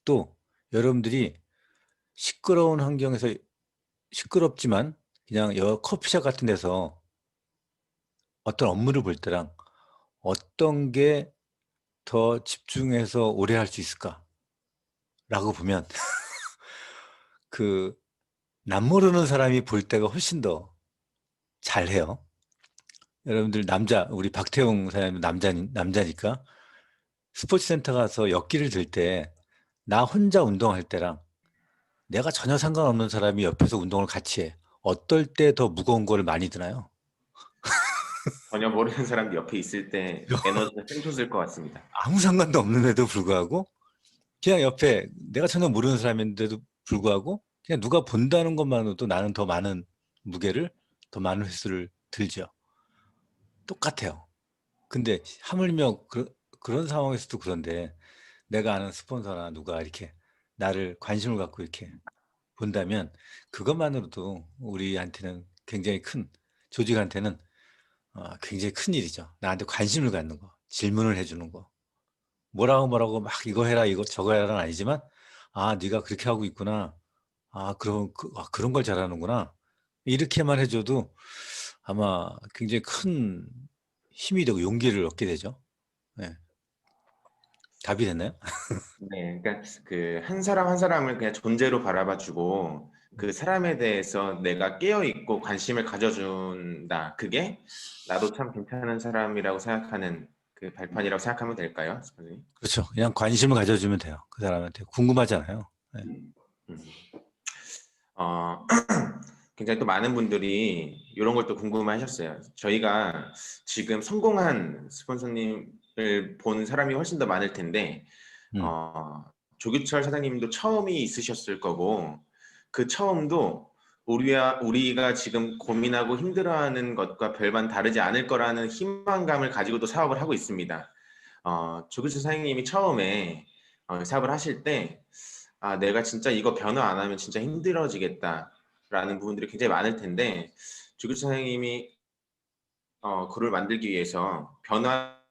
또 여러분들이 시끄러운 환경에서 시끄럽지만 그냥 커피숍 같은 데서 어떤 업무를 볼 때랑 어떤 게 더 집중해서 오래 할 수 있을까라고 보면 그 남 모르는 사람이 볼 때가 훨씬 더 잘해요. 여러분들 우리 박태웅 사장님 남자니까 스포츠 센터 가서 역기를 들 때 나 혼자 운동할 때랑 내가 전혀 상관없는 사람이 옆에서 운동을 같이 해. 어떨 때 더 무거운 거를 많이 드나요? 전혀 모르는 사람도 옆에 있을 때 에너지가 샘솟을 것 같습니다. 아무 상관도 없는데도 불구하고 그냥 옆에 내가 전혀 모르는 사람인데도 불구하고 그냥 누가 본다는 것만으로도 나는 더 많은 무게를, 더 많은 횟수를 들죠. 똑같아요. 근데 하물며 그런 상황에서도 그런데 내가 아는 스폰서나 누가 이렇게 나를 관심을 갖고 이렇게 본다면 그것만으로도 우리한테는 굉장히 조직한테는 굉장히 큰 일이죠. 나한테 관심을 갖는 거, 질문을 해주는 거. 뭐라고 막 이거 해라, 이거 저거 해라는 아니지만, 아, 네가 그렇게 하고 있구나. 그런 걸 잘하는구나. 이렇게만 해줘도 아마 굉장히 큰 힘이 되고 용기를 얻게 되죠. 네. 답이 됐나요? 네, 그러니까 그 한 사람 한 사람을 그냥 존재로 바라봐주고 그 사람에 대해서 내가 깨어 있고 관심을 가져준다. 그게 나도 참 괜찮은 사람이라고 생각하는 그 발판이라고 생각하면 될까요, 선생님? 그렇죠. 그냥 관심을 가져주면 돼요. 그 사람한테. 궁금하잖아요. 네. 음. 어, 굉장히 또 많은 분들이 이런 걸 또 궁금해하셨어요. 저희가 지금 성공한 스폰서님을 본 사람이 훨씬 더 많을 텐데, 음, 어, 조규철 사장님도 처음이 있으셨을 거고, 그 처음도 우리가 지금 고민하고 힘들어하는 것과 별반 다르지 않을 거라는 희망감을 가지고도 사업을 하고 있습니다. 조규철 사장님이 처음에 사업을 하실 때, 아, 내가 진짜 이거 변화 안 하면 진짜 힘들어지겠다라는 부분들이 굉장히 많을 텐데, 조규철 사장님이 그를 만들기 위해서 변화하기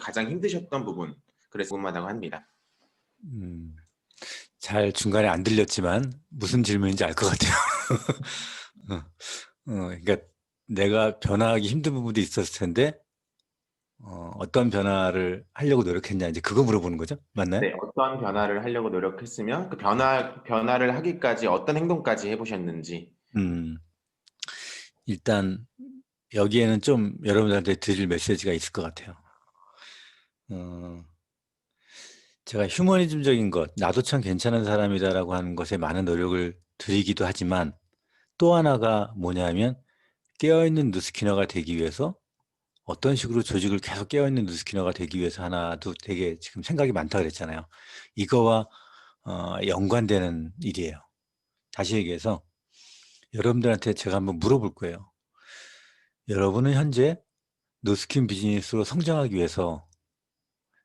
가장 힘드셨던 부분, 그래서 궁금하다고 합니다. 음, 잘 중간에 안 들렸지만 무슨 질문인지 알 것 같아요. 그러니까 내가 변화하기 힘든 부분도 있었을 텐데 어떤 변화를 하려고 노력했냐 이제 그거 물어보는 거죠? 맞나요? 네, 어떤 변화를 하려고 노력했으면 그 변화를 하기까지 어떤 행동까지 해보셨는지. 음, 일단 여기에는 좀 여러분들한테 드릴 메시지가 있을 것 같아요. 어, 제가 휴머니즘적인 것, 나도 참 괜찮은 사람이다라고 하는 것에 많은 노력을 들이기도 하지만 또 하나가 뭐냐면 깨어있는 누스키너가 되기 위해서 어떤 식으로 조직을 계속 깨어있는 누스키너가 되기 위해서 하나도 되게 지금 생각이 많다 그랬잖아요. 이거와 연관되는 일이에요. 다시 얘기해서 여러분들한테 제가 한번 물어볼 거예요. 여러분은 현재 누스킨 비즈니스로 성장하기 위해서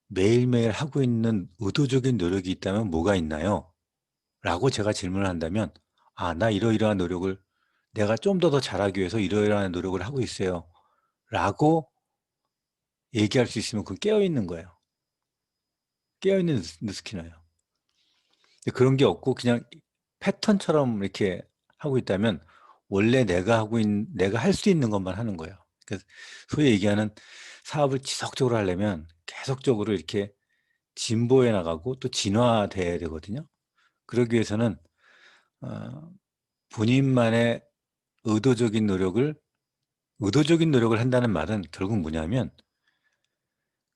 매일매일 하고 있는 의도적인 노력이 있다면 뭐가 있나요? 라고 제가 질문을 한다면, 아, 나 이러이러한 노력을 내가 좀 더 잘하기 위해서 이러이러한 노력을 하고 있어요. 라고 얘기할 수 있으면 그건 깨어있는 거예요. 깨어있는 누스키너예요. 그런 게 없고 그냥 패턴처럼 이렇게 하고 있다면 원래 내가 할 수 있는 것만 하는 거예요. 그래서 소위 얘기하는 사업을 지속적으로 하려면 계속적으로 이렇게 진보해 나가고 또 진화돼야 되거든요. 그러기 위해서는 어, 본인만의 의도적인 노력을 한다는 말은 결국 뭐냐면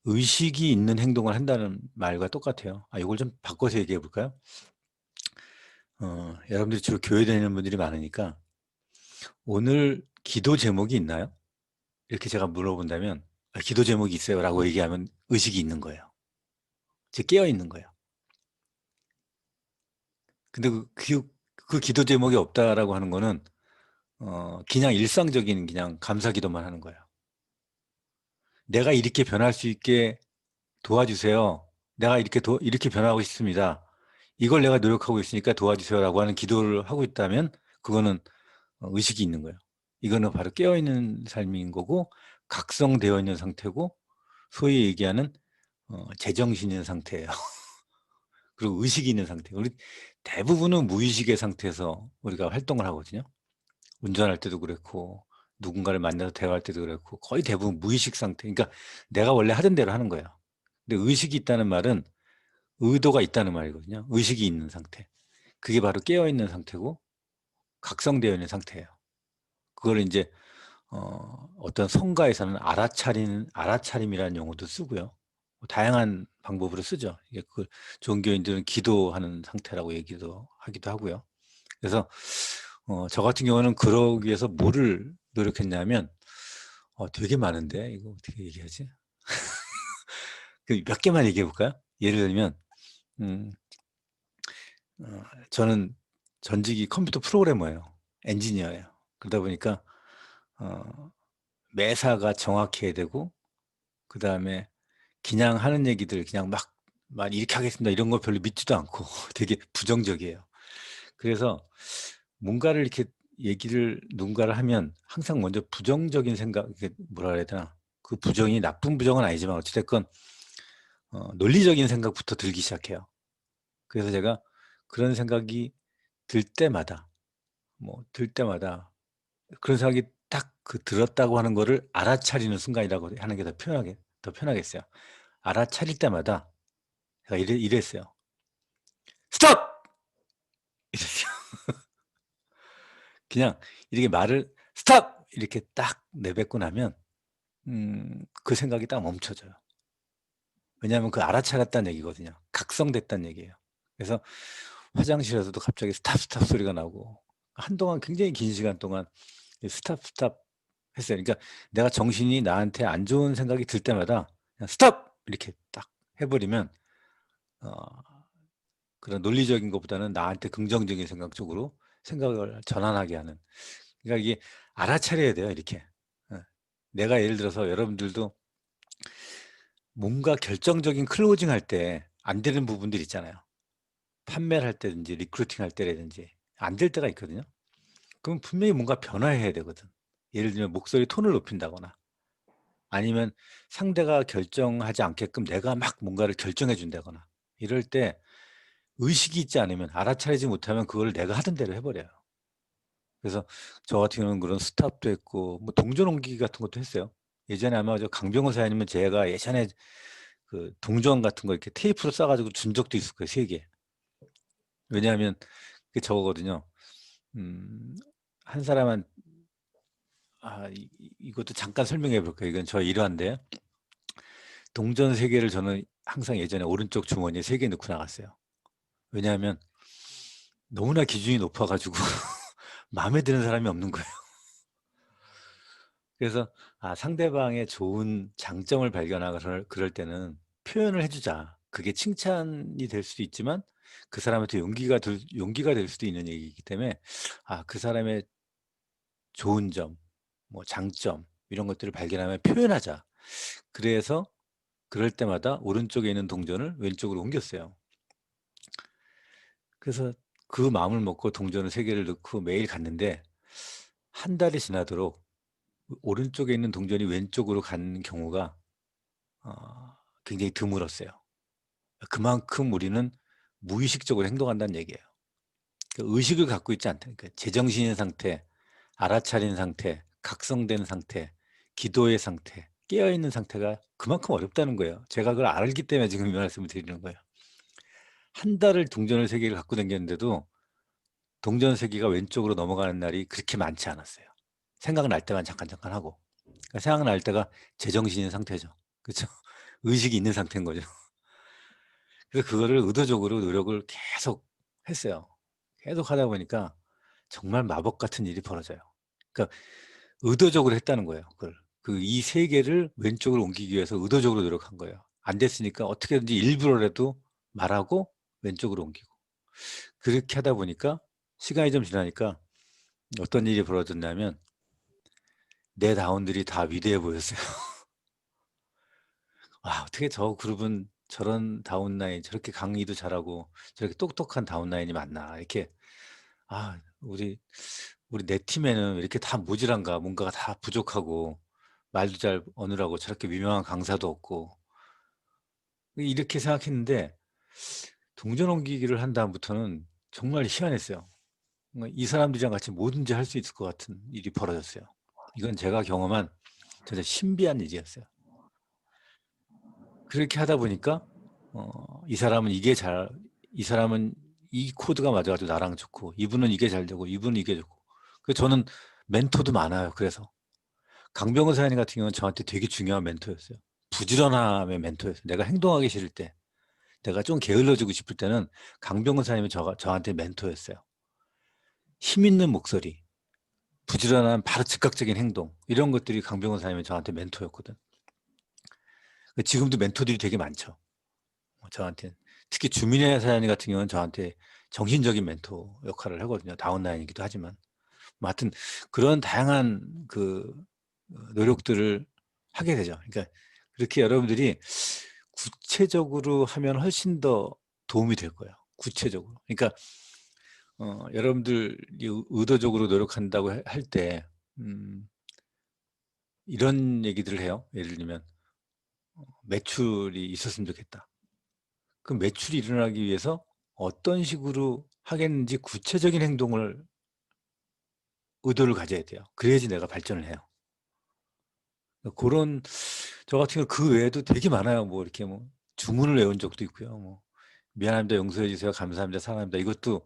의식이 있는 행동을 한다는 말과 똑같아요. 이걸 좀 바꿔서 얘기해 볼까요? 여러분들이 주로 교회 다니는 분들이 많으니까 오늘 기도 제목이 있나요? 이렇게 제가 물어본다면 기도 제목이 있어요 라고 얘기하면 의식이 있는 거예요. 즉 깨어 있는 거예요. 근데 그 기도 제목이 없다라고 하는 거는 그냥 일상적인 그냥 감사 기도만 하는 거예요. 내가 이렇게 변할 수 있게 도와주세요. 내가 이렇게 변하고 싶습니다. 이걸 내가 노력하고 있으니까 도와주세요라고 하는 기도를 하고 있다면 그거는 의식이 있는 거예요. 이거는 바로 깨어있는 삶인 거고 각성되어 있는 상태고 소위 얘기하는 제정신인 상태예요. 그리고 의식이 있는 상태. 우리 대부분은 무의식의 상태에서 우리가 활동을 하거든요. 운전할 때도 그렇고 누군가를 만나서 대화할 때도 그렇고 거의 대부분 무의식 상태. 그러니까 내가 원래 하던 대로 하는 거예요. 근데 의식이 있다는 말은 의도가 있다는 말이거든요. 의식이 있는 상태. 그게 바로 깨어 있는 상태고 각성되어 있는 상태예요. 그걸 이제 어떤 성가에서는 알아차림이라는 용어도 쓰고요. 다양한 방법으로 쓰죠. 이게 그 종교인들은 기도하는 상태라고 얘기도 하기도 하고요. 그래서 저 같은 경우는 그러기 위해서 뭐를 노력했냐면 되게 많은데 이거 어떻게 얘기하지? 몇 개만 얘기해 볼까요? 예를 들면 저는 전직이 컴퓨터 프로그래머예요. 엔지니어예요. 그러다 보니까 어, 매사가 정확해야 되고 그다음에 그냥 하는 얘기들 그냥 막 이렇게 하겠습니다 이런 거 별로 믿지도 않고 되게 부정적이에요. 그래서 뭔가를 이렇게 얘기를 누군가를 하면 항상 먼저 부정적인 생각, 이게 뭐라 그래야 되나? 그 부정이 나쁜 부정은 아니지만 어찌됐건 논리적인 생각부터 들기 시작해요. 그래서 제가 그런 생각이 들 때마다 들 때마다 그런 생각이 딱 그 들었다고 하는 거를 알아차리는 순간이라고 하는 게 더 편하겠어요. 알아차릴 때마다 제가 이랬어요. 스톱! 이랬어요. 그냥 이렇게 말을 스톱! 이렇게 딱 내뱉고 나면 그 생각이 딱 멈춰져요. 왜냐하면 그 알아차렸다는 얘기거든요. 각성됐다는 얘기예요. 그래서 화장실에서도 갑자기 스탑 스탑 소리가 나고 한동안 굉장히 긴 시간 동안 스탑 스탑 했어요. 그러니까 내가 정신이 나한테 안 좋은 생각이 들 때마다 그냥 스톱! 이렇게 딱 해버리면 어, 그런 논리적인 것보다는 나한테 긍정적인 생각 쪽으로 생각을 전환하게 하는. 그러니까 이게 알아차려야 돼요, 이렇게. 예. 내가 예를 들어서 여러분들도 뭔가 결정적인 클로징 할 때 안 되는 부분들 있잖아요. 판매를 할 때든지 리크루팅 할 때라든지 안 될 때가 있거든요. 그럼 분명히 뭔가 변화해야 되거든. 예를 들면 목소리 톤을 높인다거나 아니면 상대가 결정하지 않게끔 내가 막 뭔가를 결정해 준다거나 이럴 때 의식이 있지 않으면 알아차리지 못하면 그걸 내가 하던 대로 해버려요. 그래서 저 같은 경우는 그런 스탑도 했고 뭐 동전 옮기기 같은 것도 했어요. 예전에 아마 저 강병호 사장님은 제가 예전에 그 동전 같은 거 이렇게 테이프로 싸가지고 준 적도 있을 거예요, 3개. 왜냐하면 그게 저거거든요. 음, 한 사람한 이것도 잠깐 설명해 볼까요? 이건 저 일화인데 동전 3개를 저는 항상 예전에 오른쪽 주머니에 3개 넣고 나갔어요. 왜냐하면 너무나 기준이 높아가지고 마음에 드는 사람이 없는 거예요. 그래서 상대방의 좋은 장점을 발견하거나 그럴 때는 표현을 해주자. 그게 칭찬이 될 수도 있지만 그 사람한테 용기가 될 수도 있는 얘기이기 때문에 그 사람의 좋은 점, 뭐 장점 이런 것들을 발견하면 표현하자. 그래서 그럴 때마다 오른쪽에 있는 동전을 왼쪽으로 옮겼어요. 그래서 그 마음을 먹고 동전을 3개를 넣고 매일 갔는데 한 달이 지나도록 오른쪽에 있는 동전이 왼쪽으로 가는 경우가 굉장히 드물었어요. 그만큼 우리는 무의식적으로 행동한다는 얘기예요. 그러니까 의식을 갖고 있지 않다. 그러니까 제정신인 상태, 알아차린 상태, 각성된 상태, 기도의 상태, 깨어있는 상태가 그만큼 어렵다는 거예요. 제가 그걸 알기 때문에 지금 이 말씀을 드리는 거예요. 한 달을 동전을 3개를 갖고 다녔는데도 동전 3개가 왼쪽으로 넘어가는 날이 그렇게 많지 않았어요. 생각날 때만 잠깐 하고. 그러니까 생각날 때가 제정신인 상태죠. 그렇죠? 의식이 있는 상태인 거죠. 그래서 그거를 의도적으로 노력을 계속 했어요. 계속 하다 보니까 정말 마법 같은 일이 벌어져요. 그러니까 의도적으로 했다는 거예요. 그걸. 이 3개를 왼쪽으로 옮기기 위해서 의도적으로 노력한 거예요. 안 됐으니까 어떻게든지 일부러라도 말하고 왼쪽으로 옮기고. 그렇게 하다 보니까 시간이 좀 지나니까 어떤 일이 벌어졌냐면 내 다운들이 다 위대해 보였어요. 어떻게 저 그룹은 저런 다운라인, 저렇게 강의도 잘하고 저렇게 똑똑한 다운라인이 많나. 이렇게 우리 내 팀에는 왜 이렇게 다 모질한가. 뭔가가 다 부족하고 말도 잘 어느라고 저렇게 유명한 강사도 없고 이렇게 생각했는데 동전 옮기기를 한 다음부터는 정말 희한했어요. 이 사람들이랑 같이 뭐든지 할 수 있을 것 같은 일이 벌어졌어요. 이건 제가 경험한 진짜 신비한 일이었어요. 그렇게 하다 보니까 이 사람은 이 사람은 이 코드가 맞아가지고 나랑 좋고, 이분은 이게 잘 되고, 이분은 이게 좋고. 그래서 저는 멘토도 많아요. 그래서 강병원 사장님 같은 경우는 저한테 되게 중요한 멘토였어요. 부지런함의 멘토였어요. 내가 행동하기 싫을 때, 내가 좀 게을러지고 싶을 때는 강병원 사장님이 저한테 멘토였어요. 힘 있는 목소리, 부지런한 바로 즉각적인 행동, 이런 것들이 강병원 사장님이 저한테 멘토였거든. 지금도 멘토들이 되게 많죠. 저한테. 특히 주민회 사장님 같은 경우는 저한테 정신적인 멘토 역할을 하거든요. 다운라인이기도 하지만. 뭐 하여튼 그런 다양한 그 노력들을 하게 되죠. 그러니까 그렇게 여러분들이 구체적으로 하면 훨씬 더 도움이 될 거예요. 구체적으로. 그러니까 여러분들이 의도적으로 노력한다고 할 때 이런 얘기들을 해요. 예를 들면 매출이 있었으면 좋겠다. 그 매출이 일어나기 위해서 어떤 식으로 하겠는지 구체적인 행동을 의도를 가져야 돼요. 그래야지 내가 발전을 해요. 그런 저 같은 경우 그 외에도 되게 많아요. 뭐 이렇게 뭐 주문을 외운 적도 있고요. 뭐 미안합니다, 용서해 주세요, 감사합니다, 사랑합니다. 이것도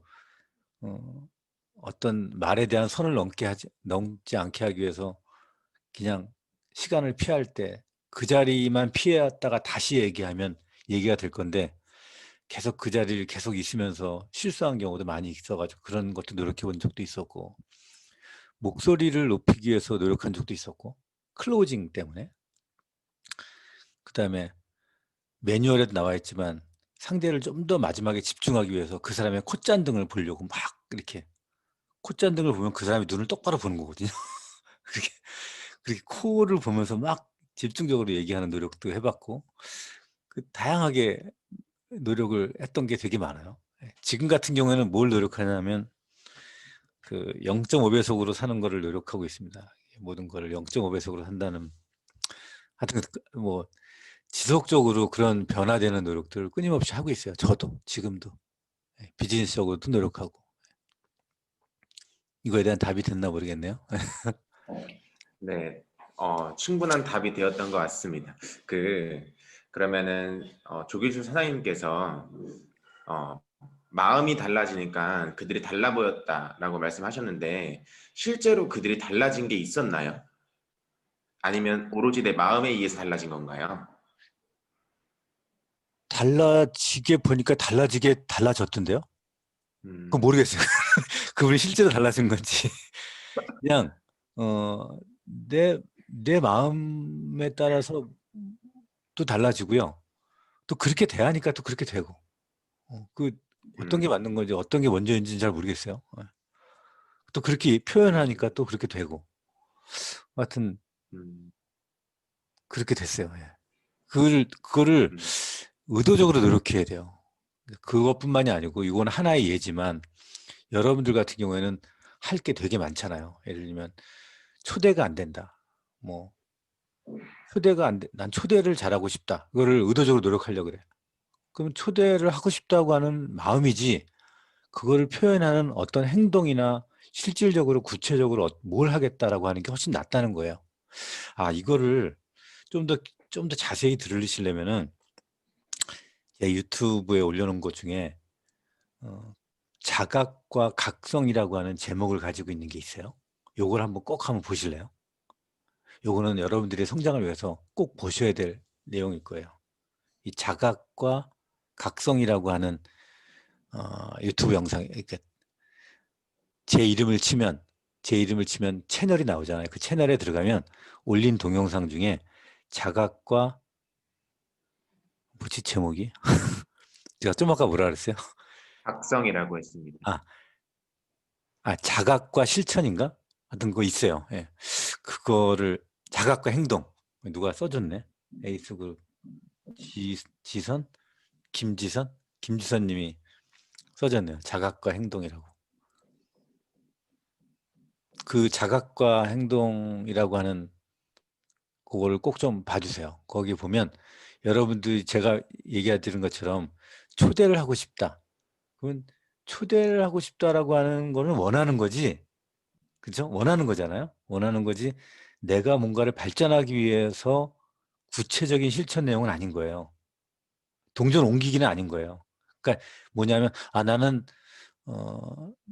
어떤 말에 대한 선을 넘지 않게 하기 위해서 그냥 시간을 피할 때 그 자리만 피해왔다가 다시 얘기하면 얘기가 될 건데, 계속 그 자리를 계속 있으면서 실수한 경우도 많이 있어가지고 그런 것도 노력해 본 적도 있었고, 목소리를 높이기 위해서 노력한 적도 있었고, 클로징 때문에. 그 다음에 매뉴얼에도 나와 있지만 상대를 좀 더 마지막에 집중하기 위해서 그 사람의 콧잔등을 보려고 막 이렇게 콧잔등을 보면 그 사람이 눈을 똑바로 보는 거거든요. 그렇게 코를 보면서 막 집중적으로 얘기하는 노력도 해봤고, 다양하게 노력을 했던 게 되게 많아요. 지금 같은 경우에는 뭘 노력하냐면 그 0.5배속으로 사는 거를 노력하고 있습니다. 모든 거를 0.5배속으로 산다는, 하여튼 뭐 지속적으로 그런 변화되는 노력들을 끊임없이 하고 있어요. 저도 지금도 비즈니스적으로도 노력하고. 이거에 대한 답이 됐나 모르겠네요. 네, 충분한 답이 되었던 것 같습니다. 그러면은 조기준 사장님께서 어, 마음이 달라지니까 그들이 달라 보였다라고 말씀하셨는데 실제로 그들이 달라진 게 있었나요? 아니면 오로지 내 마음에 의해서 달라진 건가요? 달라지게 보니까 달라졌던데요? 그거 음, 모르겠어요. 그분이 실제로 달라진 건지. 그냥 내 마음에 따라서 또 달라지고요. 또 그렇게 대하니까 또 그렇게 되고. 그 어떤 게 음, 맞는 건지 어떤 게 먼저인지는 잘 모르겠어요. 또 그렇게 표현하니까 또 그렇게 되고. 하여튼 음, 그렇게 됐어요. 예. 그거를 음, 의도적으로 노력해야 돼요. 그것뿐만이 아니고 이건 하나의 예지만 여러분들 같은 경우에는 할 게 되게 많잖아요. 예를 들면 초대가 안 된다. 뭐 난 초대를 잘하고 싶다. 그거를 의도적으로 노력하려고 그래. 그럼 초대를 하고 싶다고 하는 마음이지, 그거를 표현하는 어떤 행동이나 실질적으로 구체적으로 뭘 하겠다라고 하는 게 훨씬 낫다는 거예요. 이거를 좀 더 자세히 들으시려면은 제 유튜브에 올려놓은 것 중에 자각과 각성이라고 하는 제목을 가지고 있는 게 있어요. 요걸 한번 보실래요? 요거는 여러분들의 성장을 위해서 꼭 보셔야 될 내용일 거예요. 이 자각과 각성이라고 하는 유튜브 영상, 그러니까 제 이름을 치면 채널이 나오잖아요. 그 채널에 들어가면 올린 동영상 중에 자각과, 뭐지 제목이? 제가 좀 아까 뭐라 그랬어요? 각성이라고 했습니다. 아, 자각과 실천인가? 하여튼 그거 있어요. 예. 그거를 자각과 행동, 누가 써줬네. 에이스그룹 지선? 김지선 님이 써졌네요. 자각과 행동이라고. 그 자각과 행동이라고 하는 그거를 꼭 좀 봐주세요. 거기 보면 여러분들이 제가 얘기해 드린 것처럼 초대를 하고 싶다. 그러면 초대를 하고 싶다라고 하는 거는 원하는 거지. 그죠? 원하는 거잖아요. 원하는 거지. 내가 뭔가를 발전하기 위해서 구체적인 실천 내용은 아닌 거예요. 동전 옮기기는 아닌 거예요. 그러니까 뭐냐면 나는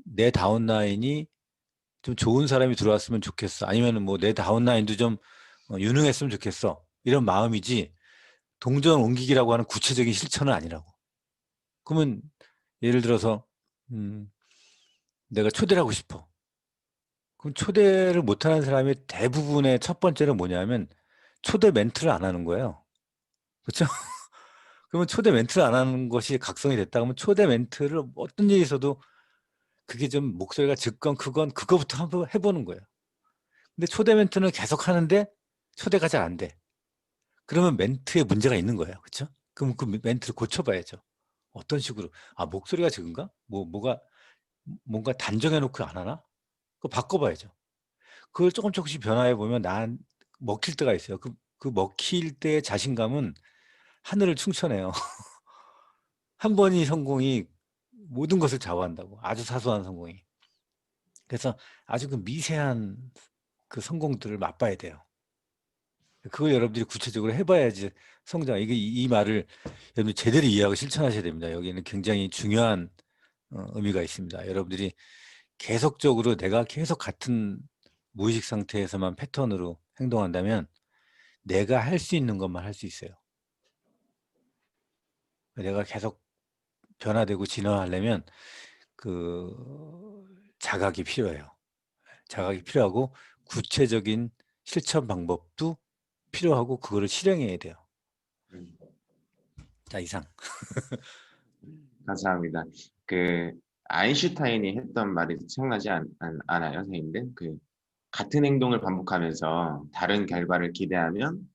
내 다운라인이 좀 좋은 사람이 들어왔으면 좋겠어. 아니면은 뭐 내 다운라인도 좀 유능했으면 좋겠어. 이런 마음이지 동전 옮기기라고 하는 구체적인 실천은 아니라고. 그러면 예를 들어서 내가 초대를 하고 싶어. 그럼 초대를 못하는 사람의 대부분의 첫 번째는 뭐냐면 초대 멘트를 안 하는 거예요. 그렇죠? 그러면 초대 멘트를 안 하는 것이 각성이 됐다 그러면 초대 멘트를 어떤 일이 있어도 그게 좀 목소리가 적건 크건 그거부터 한번 해보는 거예요. 근데 초대 멘트는 계속 하는데 초대가 잘 안 돼. 그러면 멘트에 문제가 있는 거예요. 그렇죠? 그럼 그 멘트를 고쳐봐야죠. 어떤 식으로? 목소리가 적은가? 뭔가 단정해 놓고 안 하나? 그거 바꿔봐야죠. 그걸 조금씩 변화해 보면 난 먹힐 때가 있어요. 그 먹힐 때의 자신감은 하늘을 충천해요. 한 번이 성공이 모든 것을 좌우한다고. 아주 사소한 성공이. 그래서 아주 그 미세한 그 성공들을 맛봐야 돼요. 그걸 여러분들이 구체적으로 해봐야지 성장. 이 말을 여러분들 제대로 이해하고 실천하셔야 됩니다. 여기는 굉장히 중요한 의미가 있습니다. 여러분들이 계속적으로 내가 계속 같은 무의식 상태에서만 패턴으로 행동한다면 내가 할 수 있는 것만 할 수 있어요. 내가 계속 변화되고 진화하려면 그 자각이 필요해요. 자각이 필요하고 구체적인 실천 방법도 필요하고 그거를 실행해야 돼요. 음, 자, 이상. 감사합니다. 그 아인슈타인이 했던 말이 생각나지 않아요, 선생님들? 그 같은 행동을 반복하면서 다른 결과를 기대하면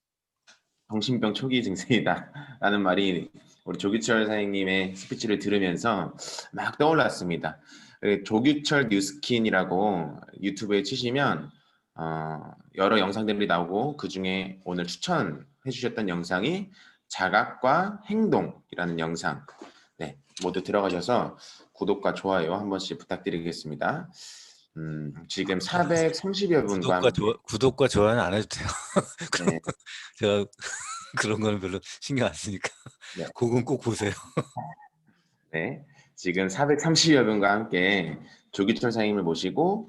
정신병 초기 증세이다라는 말이 우리 조규철 선생님의 스피치를 들으면서 막 떠올랐습니다. 조규철 뉴스킨이라고 유튜브에 치시면 여러 영상들이 나오고 그 중에 오늘 추천해 주셨던 영상이 자각과 행동이라는 영상. 네, 모두 들어가셔서 구독과 좋아요 한 번씩 부탁드리겠습니다. 지금 430여 분과 함께 구독과 좋아요는 안 해도 돼요. 그럼 네, 제가 그런 거는 별로 신경 안 쓰니까. 네. 그건 꼭 보세요. 네, 지금 430여 분과 함께 조기철 선생님을 모시고